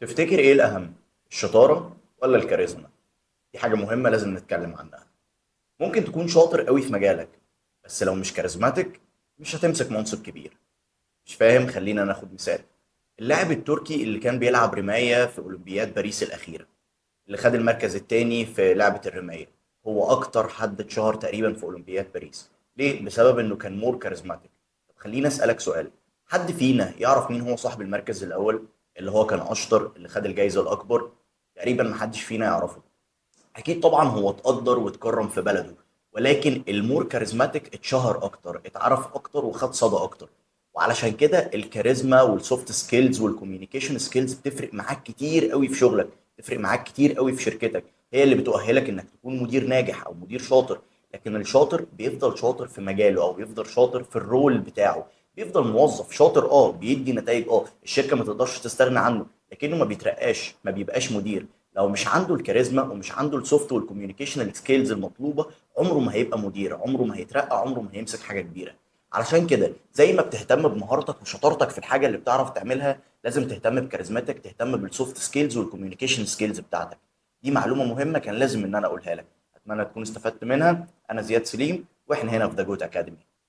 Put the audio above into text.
تفتكر ايه الاهم؟ الشطاره ولا الكاريزما؟ دي حاجه مهمه لازم نتكلم عنها. ممكن تكون شاطر قوي في مجالك، بس لو مش كاريزماتيك مش هتمسك منصب كبير. مش فاهم؟ خلينا ناخد مثال. اللاعب التركي اللي كان بيلعب رمايه في اولمبياد باريس الاخيره، اللي خد المركز الثاني في لعبه الرمايه، هو اكتر حد اتشهر تقريبا في اولمبياد باريس. ليه؟ بسبب انه كان مور كاريزماتيك. طب خليني اسالك سؤال. حد فينا يعرف مين هو صاحب المركز الاول، اللي هو كان اشطر، اللي خد الجائزه الاكبر؟ تقريبا محدش فينا يعرفه. اكيد طبعا هو اتقدر واتكرم في بلده، ولكن المور كاريزماتيك اتشهر اكتر، اتعرف اكتر، وخد صدى اكتر. وعلشان كده الكاريزما والسوفت سكيلز والكوميونيكيشن سكيلز بتفرق معاك كتير قوي في شغلك، بتفرق معاك كتير قوي في شركتك. هي اللي بتؤهلك انك تكون مدير ناجح او مدير شاطر. لكن الشاطر بيفضل شاطر في مجاله، او بيفضل شاطر في الرول بتاعه. بيفضل موظف شاطر، بيدي نتائج، الشركه ما تقدرش تستغنى عنه، لكنه ما بيترقاش، ما بيبقاش مدير. لو مش عنده الكاريزما ومش عنده السوفت والكوميونيكيشنال سكيلز المطلوبه، عمره ما هيبقى مدير، عمره ما هيترقى، عمره ما هيمسك حاجه كبيره. علشان كده زي ما بتهتم بمهارتك وشطارتك في الحاجه اللي بتعرف تعملها، لازم تهتم بكاريزماتك، تهتم بالسوفت سكيلز والكوميونيكيشن سكيلز بتاعتك. دي معلومه مهمه كان لازم ان انا اقولها لك. اتمنى تكون استفدت منها. انا زياد سليم، واحنا هنا في ذا جوت اكاديمي.